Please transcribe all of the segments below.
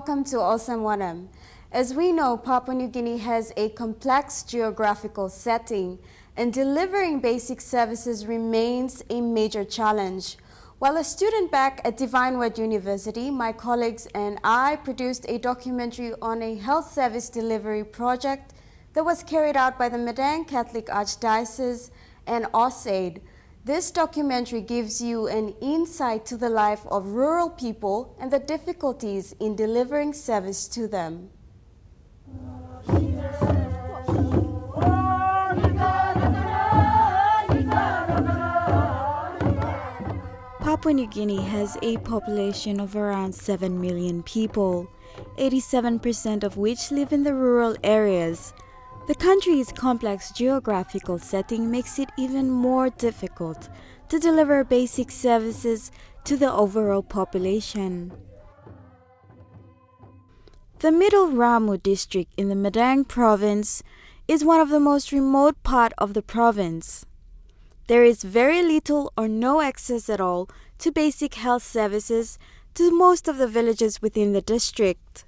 welcome to Olsem Wanem. As we know, Papua New Guinea has a complex geographical setting, and delivering basic services remains a major challenge. While a student back at Divine Word University, my colleagues and I produced a documentary on a health service delivery project that was carried out by the Madang Catholic Archdiocese and AusAid. This documentary gives you an insight to the life of rural people and the difficulties in delivering service to them. Papua New Guinea has a population of around 7 million people, 87% of which live in the rural areas. The country's complex geographical setting makes it even more difficult to deliver basic services to the overall population. The Middle Ramu District in the Madang province is one of the most remote part of the province. There is very little or no access at all to basic health services to most of the villages within the district.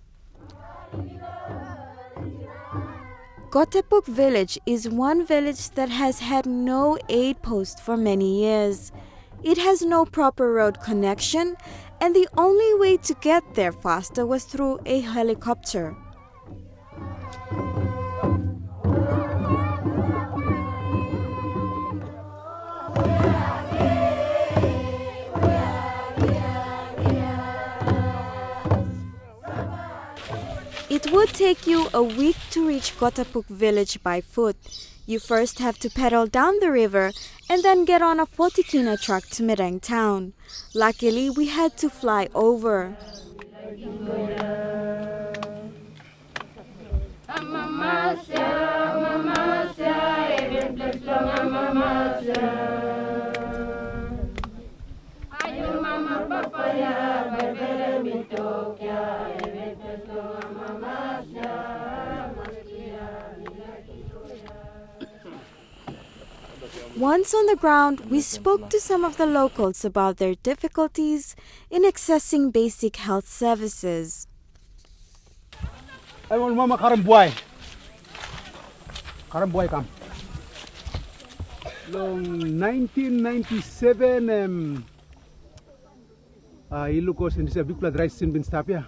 Gotepuk village is one village that has had no aid post for many years. It has no proper road connection, and the only way to get there faster was through a helicopter. It would take you a week to reach Gotepuk village by foot. You first have to paddle down the river and then get on a 40-kina truck to Madang town. Luckily, we had to fly over. Once on the ground, we spoke to some of the locals about their difficulties in accessing basic health services. I want mama karambuay come. Long 1997 iluko sin sa big blood rice sin bin stapya.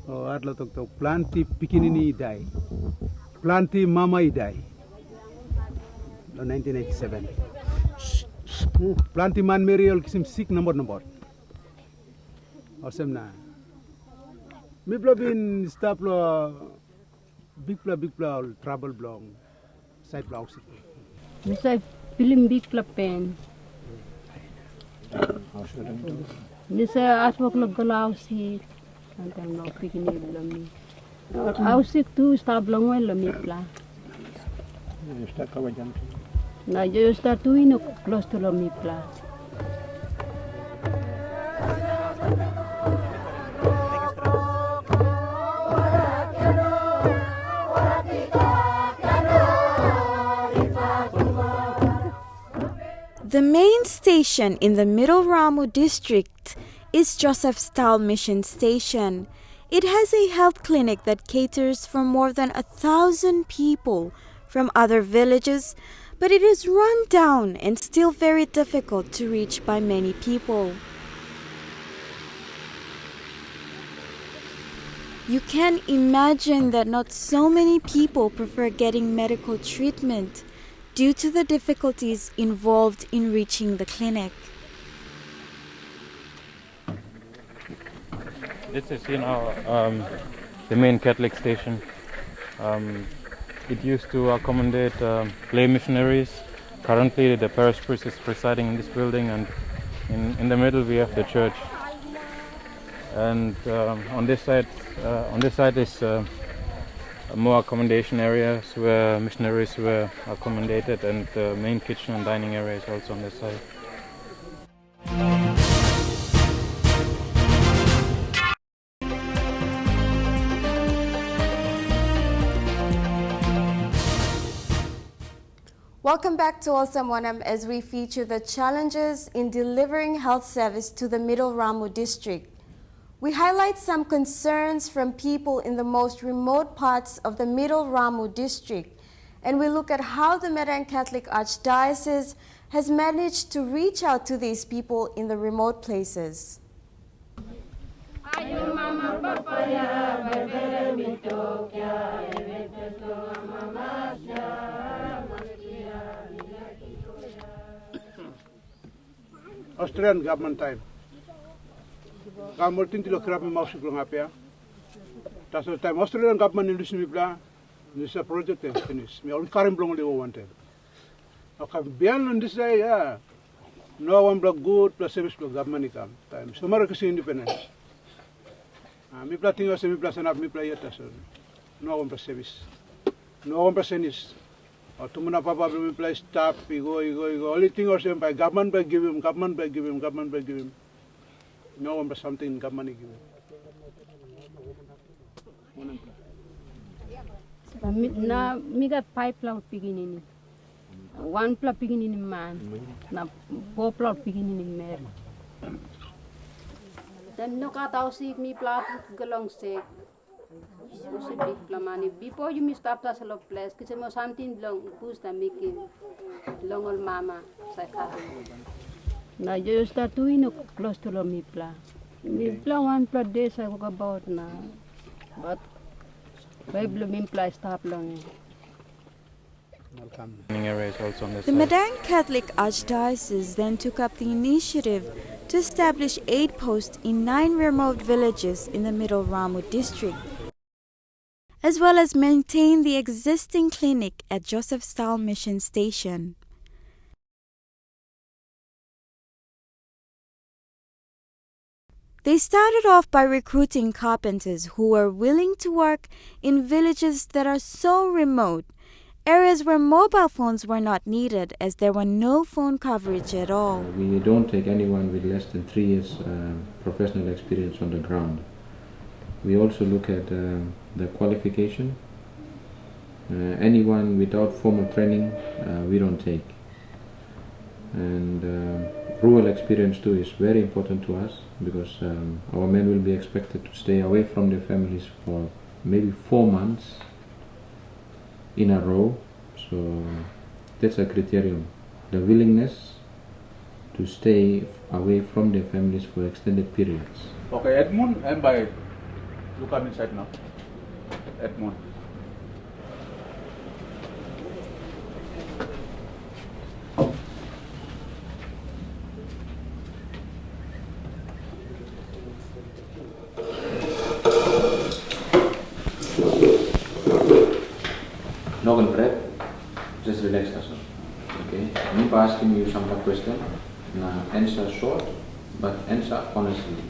Oh adlo tok planti pikinini dai. Planti mama idai. 1987. Planti man meriol kisim sik number. Olsem na. Miblo bin staplo big pla trouble blong side blouse. Misa film big pla pen. Misa aswak lagalausi. Antang no pikini lami. Ausik tu stablong wel lami pla. Sta kawajan. Na yo sta tu ino close to lami pla. The main station in the Middle Ramu District is Josephstown Mission Station. It has a health clinic that caters for more than 1,000 people from other villages, but it is run down and still very difficult to reach by many people. You can imagine that not so many people prefer getting medical treatment due to the difficulties involved in reaching the clinic. This is, the main Catholic station. It used to accommodate lay missionaries. Currently, the parish priest is presiding in this building, and in the middle we have the church. And on this side is more accommodation areas where missionaries were accommodated, and the main kitchen and dining area is also on this side. Welcome back to Olsem Wanem as we feature the challenges in delivering health service to the Middle Ramu District. we highlight some concerns from people in the most remote parts of the Middle Ramu District, and we look at how the Madang Catholic Archdiocese has managed to reach out to these people in the remote places. Australian government time. Kamu tinti lo kerap mau sebelum apa ya? Tasal time Australian government Indonesia mipla, Indonesia project yang finish. Mi orang karim belum lewa wanted. Akan biar Indonesia ya, no one block good plus service block government ikam time. Semua kasi independence. Mipla tinggal semipla sanap mipla ya tasal. No one plus service, no one plus service. Tumuna papa belum mipla staff, igo. Only thing was by government by give him. No one but something government give. Na miga pipe laut pigini ni. One pla pigini ni man. Na four pla pigini ni mer. Dan no ka tau si mi pla galong se. Usi big pla mani. Before you mi stop ta salo place. Kasi mo something long boost na miki longol mama sa ka. Na yo sta tu ino close to lo mi pla. Mi pla one pla days I walk about na. But Bible mi pla stop long. The Madang Catholic Archdiocese then took up the initiative to establish aid posts in 9 remote villages in the Middle Ramu District, as well as maintain the existing clinic at Josephstown Mission Station. They started off by recruiting carpenters who were willing to work in villages that are so remote, areas where mobile phones were not needed as there were no phone coverage at all. We don't take anyone with less than 3 years professional experience on the ground. We also look at the qualification. Anyone without formal training we don't take. And rural experience too is very important to us because our men will be expected to stay away from their families for maybe 4 months in a row. So that's a criterion, the willingness to stay away from their families for extended periods. Okay, Edmund and by look at inside now. Edmund. No prep, just relax yourself. Okay? I'm asking you some question. Answer short, but answer honestly.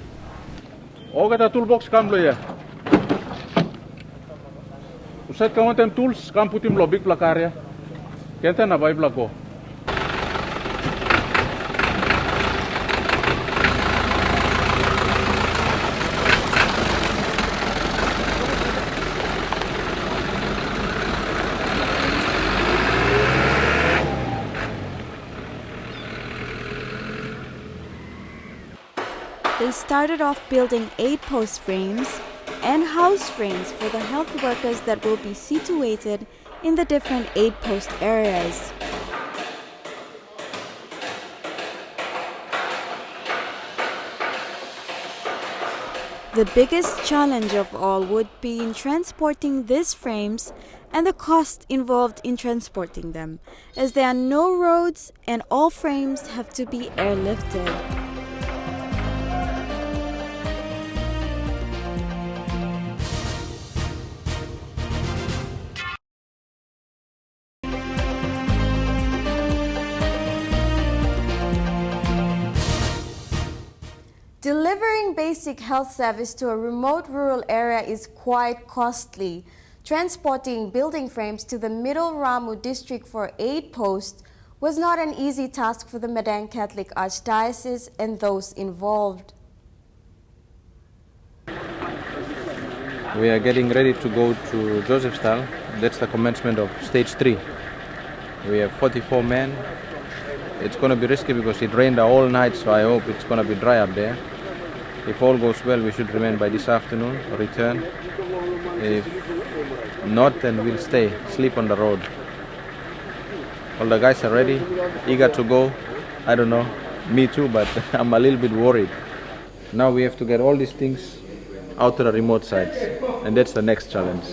Okay, the toolbox kam lo ya. Usat kamu tem tools kam putim lobik plakarya. Kenta na bay plako. They started off building 8-post frames and house frames for the health workers that will be situated in the different 8-post areas. The biggest challenge of all would be in transporting these frames and the cost involved in transporting them, as there are no roads and all frames have to be airlifted. Delivering basic health service to a remote rural area is quite costly. Transporting building frames to the Middle Ramu District for 8 posts was not an easy task for the Madang Catholic Archdiocese and those involved. We are getting ready to go to Josephstown. That's the commencement of stage 3. We have 44 men. It's going to be risky because it rained all night, so I hope it's going to be dry up there. If all goes well, we should remain by this afternoon or return. If not, then we'll stay, sleep on the road. All the guys are ready, eager to go. I don't know, me too, but I'm a little bit worried. Now we have to get all these things out to the remote sites, and that's the next challenge.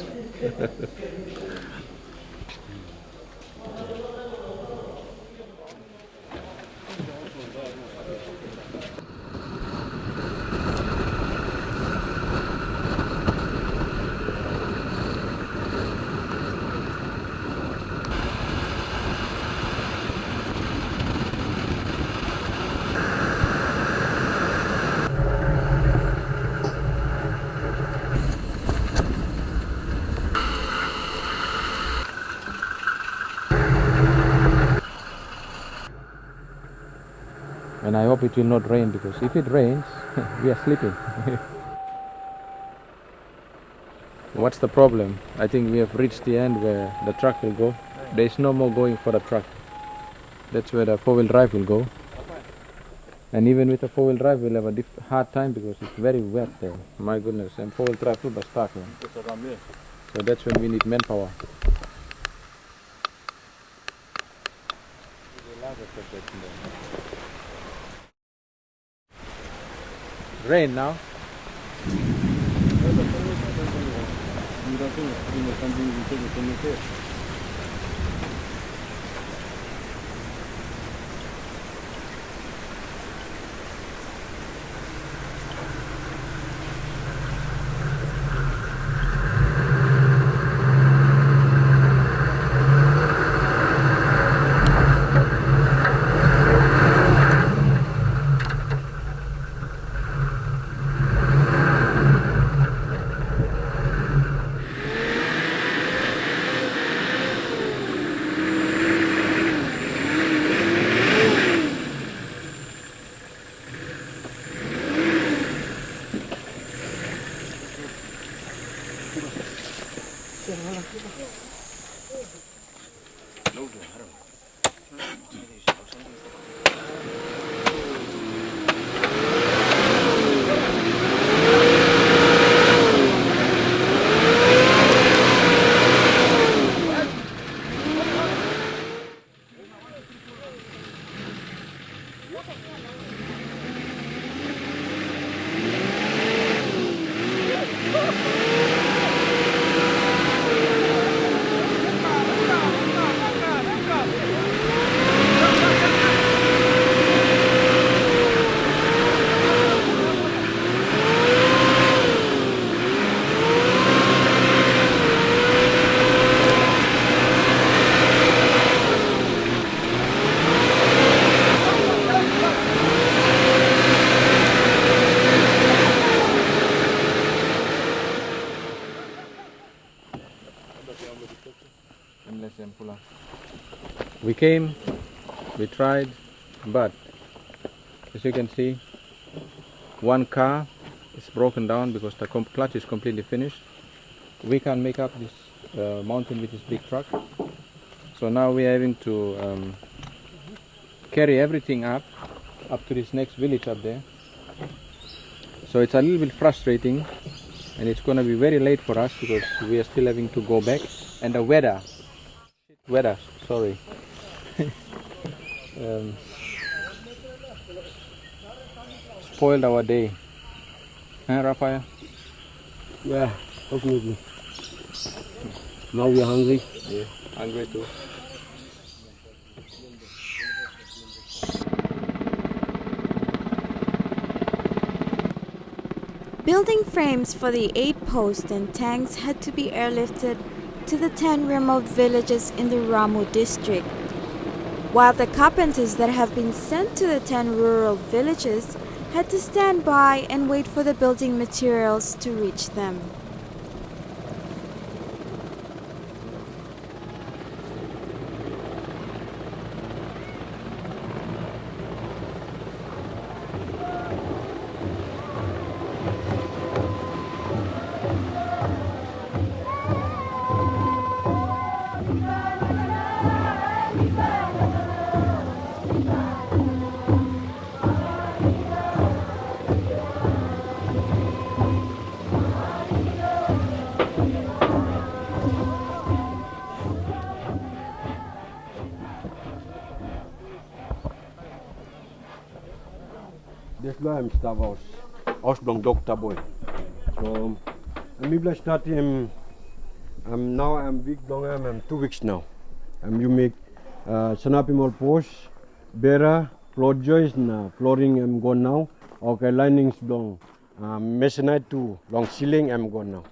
And I hope it will not rain, because if it rains, we are sleeping. What's the problem? I think we have reached the end where the truck will go. There is no more going for the truck. That's where the four-wheel drive will go. And even with the four-wheel drive, we'll have a hard time because it's very wet there. My goodness, and four-wheel drive will be stuck. So that's when we need manpower. Rain now. We came, we tried, but as you can see, one car is broken down because the clutch is completely finished. We can't make up this mountain with this big truck. So now we are having to carry everything up to this next village up there. So it's a little bit frustrating, and it's going to be very late for us because we are still having to go back. And the weather, sorry. Spoiled our day. Huh, Raphael? Yeah, definitely. Now we are hungry. Yeah, hungry too. Building frames for the 8 posts and tanks had to be airlifted to the 10 remote villages in the Ramu district, while the carpenters that have been sent to the 10 rural villages had to stand by and wait for the building materials to reach them. blah I'm staff house. House belong doctor boy. So I'm start now I'm week long I'm 2 weeks now. You make sanapi more post, bera, floor joist na flooring I'm gone now. Okay, linings belong masonite to long ceiling I'm gone now.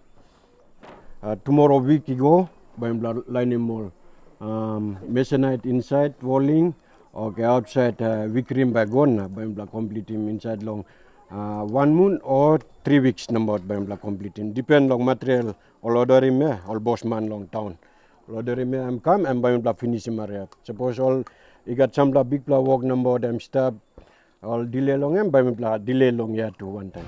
Tomorrow week ago, I'm lining more masonite inside walling. Okay, outside weekrim by gone na I'm completing inside long 1 month or 3 weeks number I'm completing. Depend long material all order him all boss man long town. All order him I'm come and I'm finishing my suppose all you got some big work number I'm stop all delay long I'm delay long here to one time.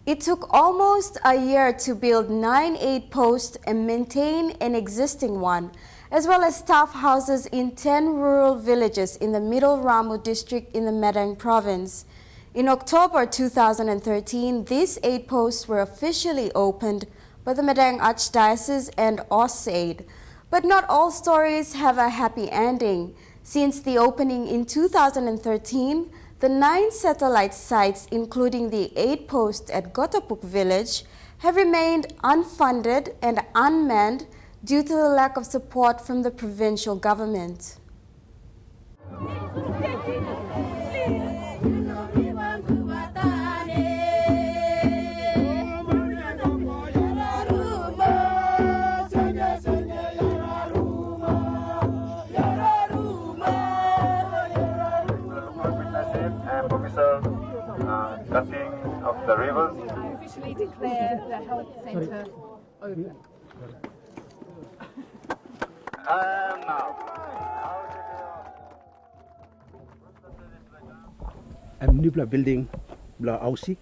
It took almost a year to build 9 aid posts and maintain an existing one, as well as staff houses in 10 rural villages in the Middle Ramu District in the Madang province. In October 2013, these aid posts were officially opened by the Madang Archdiocese and Olsem. But not all stories have a happy ending. Since the opening in 2013, the 9 satellite sites, including the 8 posts at Gotapuk village, have remained unfunded and unmanned due to the lack of support from the provincial government. Cutting of the rivers. Officially declare the health centre open. Now. I'm new building bla ausik.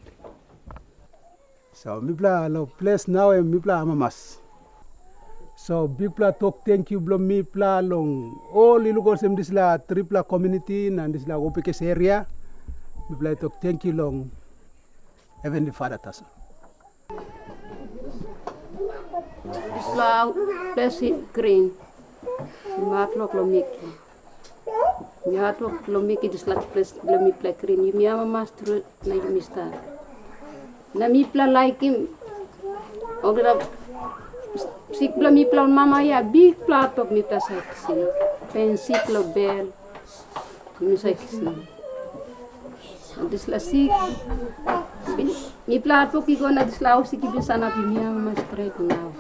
So mipla lo place now and mipla amamas. So big pla talk thank you blo mipla long all ilugos em this la tripla community and this la opikes area. Mipla talk thank you long Heavenly Father tas. Isla place green. Matlok lo miki. Matlok lo miki dis la place lo mi play green. You mi ama master na you mista. Na mi pla like him. Ogra sik pla mi pla mama ya big pla tok mi ta seksi. Pen sik lo bel. Mi seksi. Dis la sik mi plato ki gona dislaw si ki bisa na pimia ma straight now.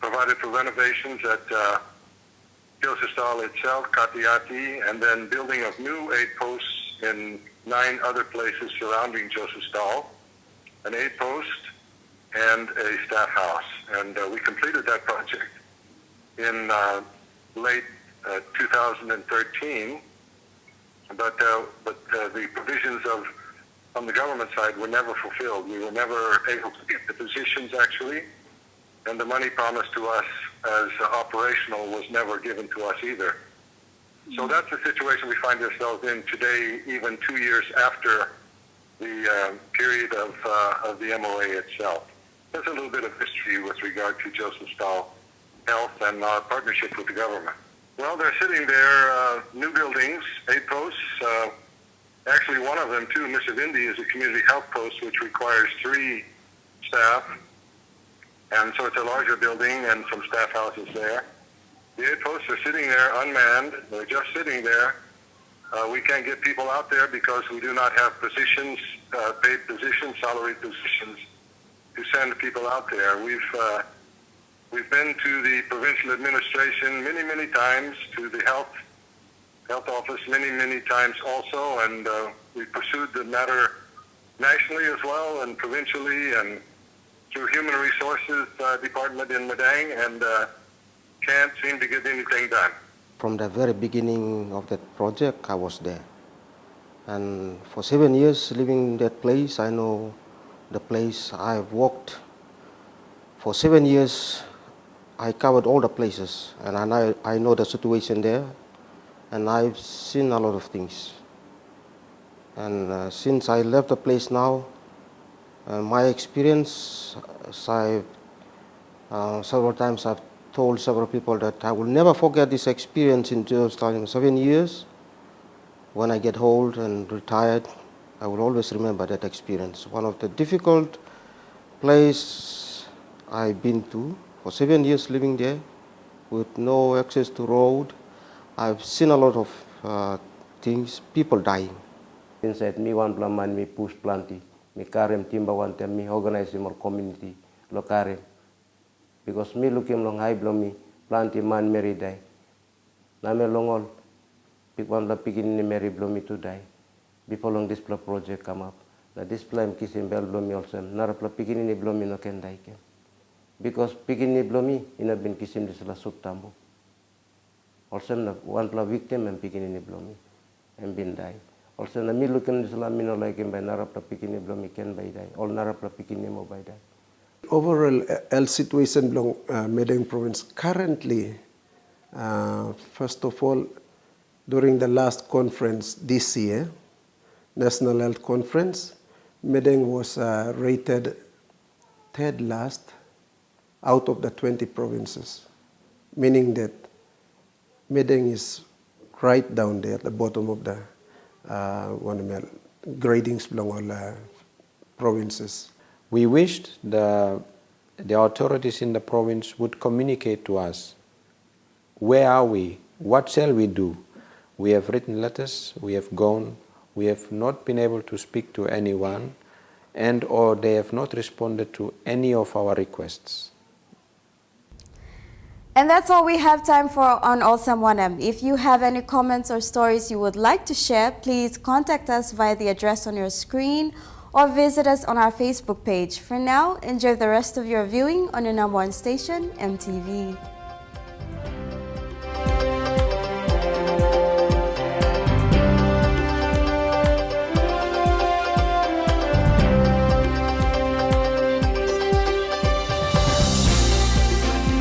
Provided for renovations at Josestal itself, Katiati, and then building of new aid posts in 9 other places surrounding Josestal, an aid post and a staff house. And we completed that project in late 2013. But the provisions from the government side were never fulfilled. We were never able to get the positions actually, and the money promised to us as operational was never given to us either. So that's the situation we find ourselves in today, even 2 years after the period of the MOA itself. There's a little bit of history with regard to Joseph Stahl Health and our partnership with the government. Well, they're sitting there, new buildings, 8 posts. Actually, one of them, too, Miss Vindi, is a community health post, which requires 3 staff. And so it's a larger building and some staff houses there. The 8 posts are sitting there unmanned. They're just sitting there. We can't get people out there because we do not have positions, paid positions, salaried positions to send people out there. We've been to the provincial administration many times, to the health office many times also, and we pursued the matter nationally as well and provincially and through Human Resources Department in Madang, and can't seem to get anything done. From the very beginning of that project, I was there. And for 7 years living in that place, I know the place. I've walked for 7 years. I covered all the places, and I know the situation there. and I've seen a lot of things. And since I left the place now, my experience, several times I've told several people that I will never forget this experience in those 7 years. When I get old and retired, I will always remember that experience. One of the difficult places I've been to for 7 years living there with no access to road. I've seen a lot of things, people dying. Inside me one man me push planty, me karem timba one time me organize more community lo karem. Because me looking long high blow me planty man Mary die. Na me longol pick one la picking in Mary blow me to die. Before long this project come up. Na this plan kissing bell blow me also. Nara picking in blow me no can die ken. Because picking in blow me in a been kissing this la sup tambo. Also na one pla victim and picking in blow me and been die. Also na mi looking this la me no like him by nara picking in blow me can by die. All nara picking in mo by die. Overall health situation belong Madang province currently, first of all, during the last conference this year, National Health Conference, Madang was rated third last out of the 20 provinces, meaning that Madang is right down there at the bottom of the gradings belong all provinces. We wished the authorities in the province would communicate to us, where are we, what shall we do? We have written letters, we have gone, we have not been able to speak to anyone, and or they have not responded to any of our requests. And that's all we have time for on Olsem Wanem. If you have any comments or stories you would like to share, please contact us via the address on your screen or visit us on our Facebook page. For now, enjoy the rest of your viewing on your #1 station, EMTV.